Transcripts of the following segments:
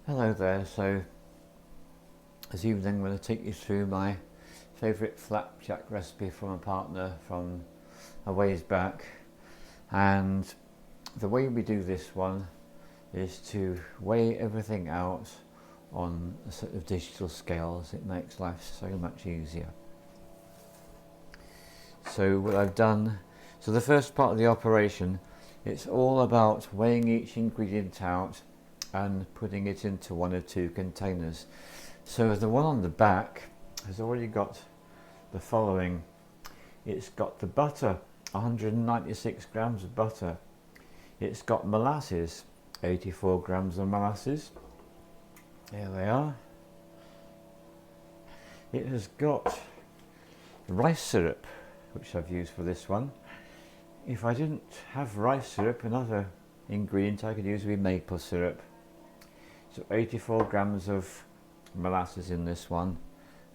Hello there. So this evening I'm going to take you through my favourite flapjack recipe from a partner from a ways back, and the way we do this one is to weigh everything out on a set of digital scales. It makes life so much easier. So what I've done, so the first part of the operation, it's all about weighing each ingredient out and putting it into one or two containers. So the one on the back has already got the following. It's got the butter, 196 grams of butter. It's got molasses, 84 grams of molasses. There they are. It has got rice syrup, which I've used for this one. If I didn't have rice syrup, another ingredient I could use would be maple syrup. So 84 grams of molasses in this one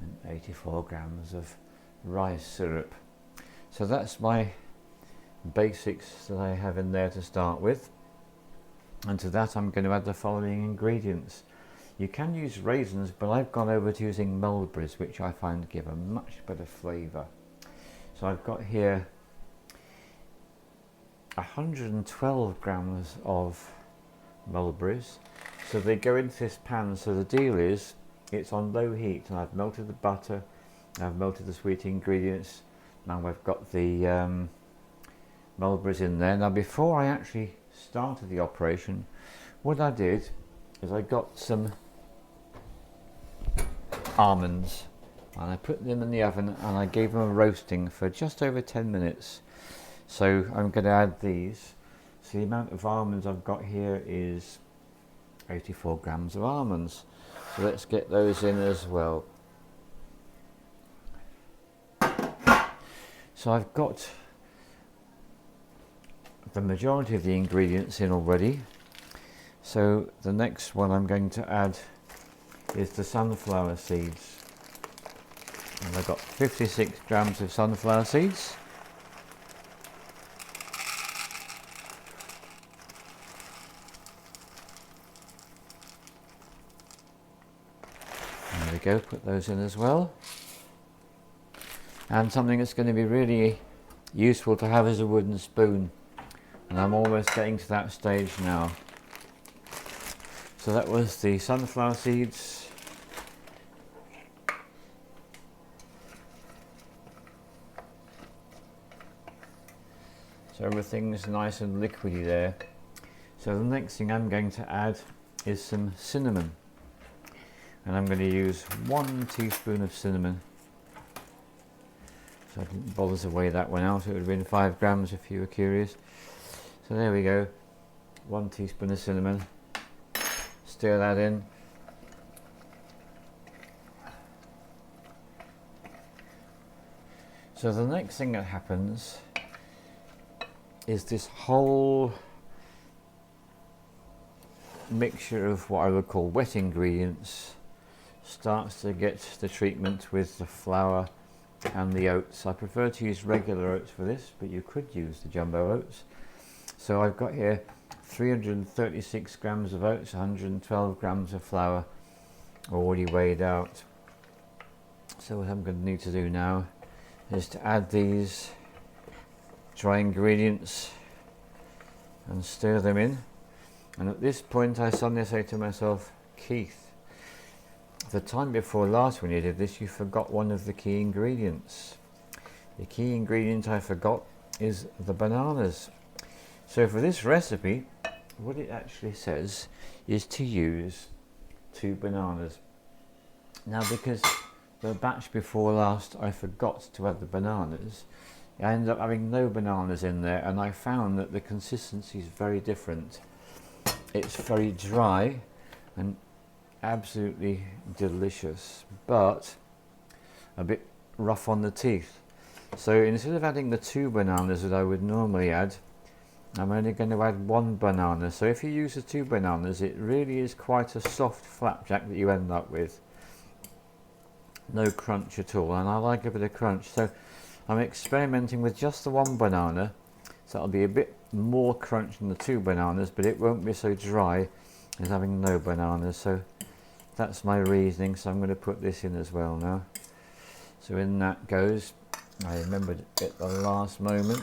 and 84 grams of rice syrup. So that's my basics that I have in there to start with, and to that I'm going to add the following ingredients. You can use raisins, but I've gone over to using mulberries, which I find give a much better flavour. So I've got here 112 grams of mulberries. So they go into this pan. So the deal is it's on low heat, and I've melted the butter, I've melted the sweet ingredients. Now I've got the mulberries in there. Now before I actually started the operation, what I did is I got some almonds and I put them in the oven and I gave them a roasting for just over 10 minutes. So I'm going to add these. So the amount of almonds I've got here is 84 grams of almonds. So let's get those in as well. So I've got the majority of the ingredients in already. So the next one I'm going to add is the sunflower seeds. And I've got 56 grams of sunflower seeds. There we go, put those in as well. And something that's going to be really useful to have is a wooden spoon. And I'm almost getting to that stage now. So that was the sunflower seeds. So everything's nice and liquidy there. So the next thing I'm going to add is some cinnamon. And I'm going to use 1 teaspoon of cinnamon. So I didn't bother to weigh that one out. It would have been 5 grams if you were curious. So there we go. 1 teaspoon of cinnamon. Stir that in. So the next thing that happens is this whole mixture of what I would call wet ingredients starts to get the treatment with the flour and the oats. I prefer to use regular oats for this, but you could use the jumbo oats. So I've got here 336 grams of oats, 112 grams of flour already weighed out. So what I'm going to need to do now is to add these dry ingredients and stir them in. And at this point I suddenly say to myself, Keith, the time before last when you did this, you forgot one of the key ingredients. The key ingredient I forgot is the bananas. So for this recipe, what it actually says is to use 2 bananas. Now because the batch before last I forgot to add the bananas, I ended up having no bananas in there, and I found that the consistency is very different. It's very dry and absolutely delicious, but a bit rough on the teeth. So instead of adding the 2 bananas that I would normally add, I'm only going to add 1 banana. So if you use the 2 bananas, it really is quite a soft flapjack that you end up with. No crunch at all, and I like a bit of crunch. So I'm experimenting with just the 1 banana. So it'll be a bit more crunch than the 2 bananas, but it won't be so dry is having no bananas, so that's my reasoning. So I'm going to put this in as well now. So in that goes, I remembered at the last moment.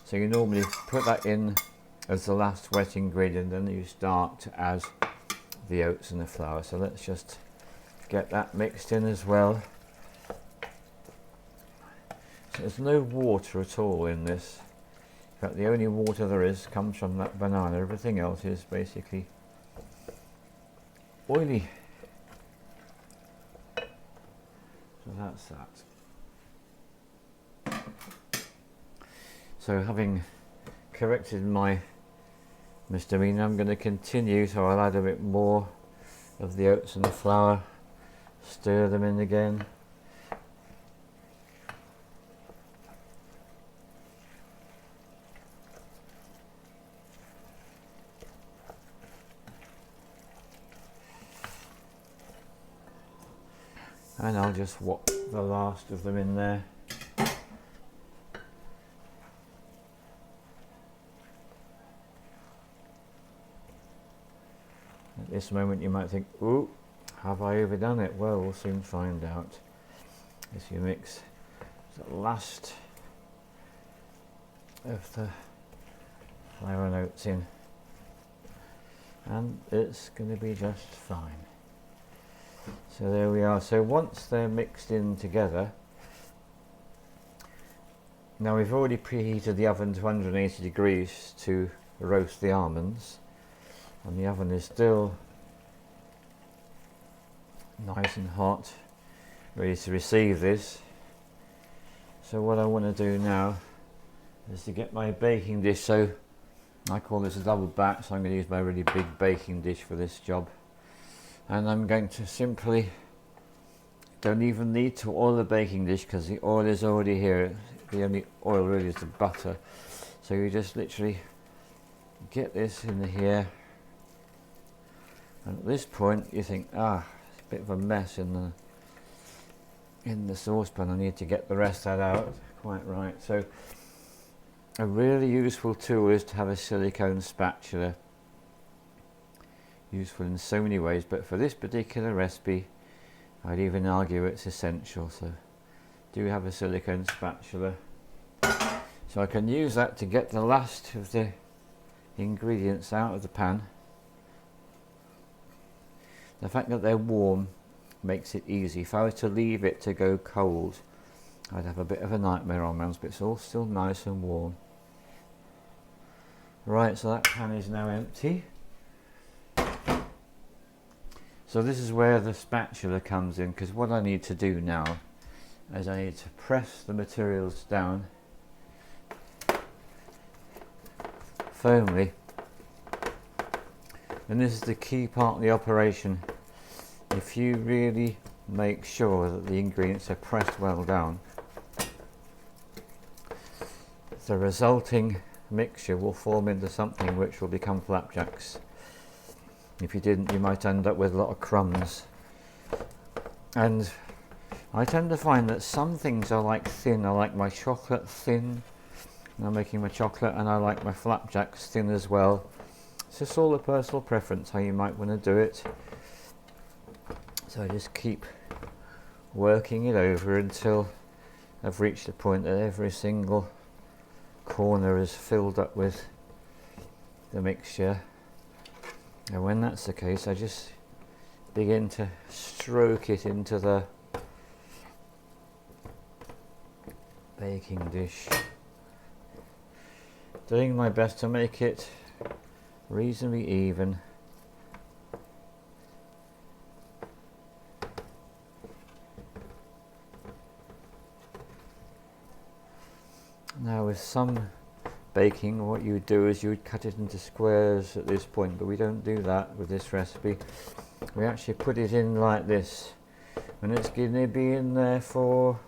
So you normally put that in as the last wet ingredient, then you start to add the oats and the flour. So let's just get that mixed in as well. So there's no water at all in this. In fact, the only water there is comes from that banana. Everything else is basically oily. So that's that. So having corrected my misdemeanor, I'm going to continue. So I'll add a bit more of the oats and the flour, stir them in again. And I'll just whop the last of them in there. At this moment you might think, ooh, have I overdone it? Well, we'll soon find out. As you mix the last of the flour and oats in, and it's going to be just fine. So there we are. So once they're mixed in together, now we've already preheated the oven to 180 degrees to roast the almonds, and the oven is still nice and hot, ready to receive this. So what I want to do now is to get my baking dish. So I call this a double back, so I'm going to use my really big baking dish for this job. And I'm going to simply, don't even need to oil the baking dish because the oil is already here. The only oil really is the butter. So you just literally get this in here. And at this point you think, it's a bit of a mess in the saucepan. I need to get the rest of that out. Quite right. So a really useful tool is to have a silicone spatula. Useful in so many ways, but for this particular recipe I'd even argue it's essential. So do have a silicone spatula, so I can use that to get the last of the ingredients out of the pan. The fact that they're warm makes it easy. If I was to leave it to go cold, I'd have a bit of a nightmare on my hands, but it's all still nice and warm. Right, so that pan is now empty. So this is where the spatula comes in, because what I need to do now is I need to press the materials down firmly, and this is the key part of the operation. If you really make sure that the ingredients are pressed well down, the resulting mixture will form into something which will become flapjacks. If you didn't, you might end up with a lot of crumbs. And I tend to find that some things are like thin. I like my chocolate thin. I'm making my chocolate, and I like my flapjacks thin as well. It's just all a personal preference how you might want to do it. So I just keep working it over until I've reached the point that every single corner is filled up with the mixture. And when that's the case, I just begin to stroke it into the baking dish, doing my best to make it reasonably even. Now with some baking, what you would do is you would cut it into squares at this point, but we don't do that with this recipe. We actually put it in like this, and it's going to be in there for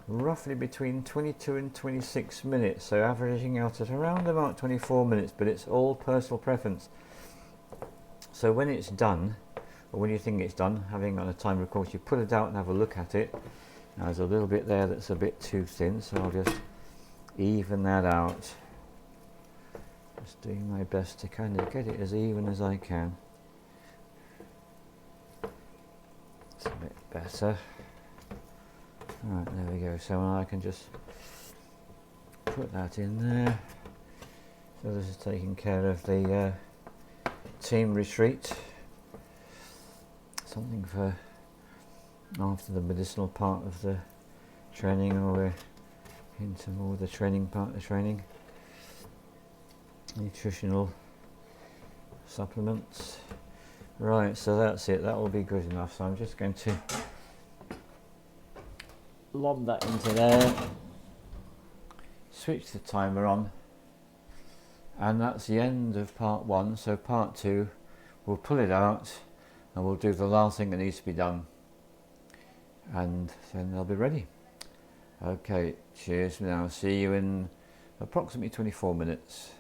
roughly between 22 and 26 minutes, so averaging out at around about 24 minutes, but it's all personal preference. So when it's done, or when you think it's done, having on a timer of course, you put it out and have a look at it. Now there's a little bit there that's a bit too thin, so I'll just even that out Just doing my best to kind of get it as even as I can. It's a bit better. Right, there we go. So I can just put that in there. So this is taking care of the team retreat. Something for after the medicinal part of the training, or we're into more the training part of the training. Nutritional supplements. Right, so that's it. That will be good enough. So I'm just going to lob that into there, switch the timer on, and that's the end of part 1. So part 2, we'll pull it out and we'll do the last thing that needs to be done, and then they'll be ready. Okay, cheers now. See you in approximately 24 minutes.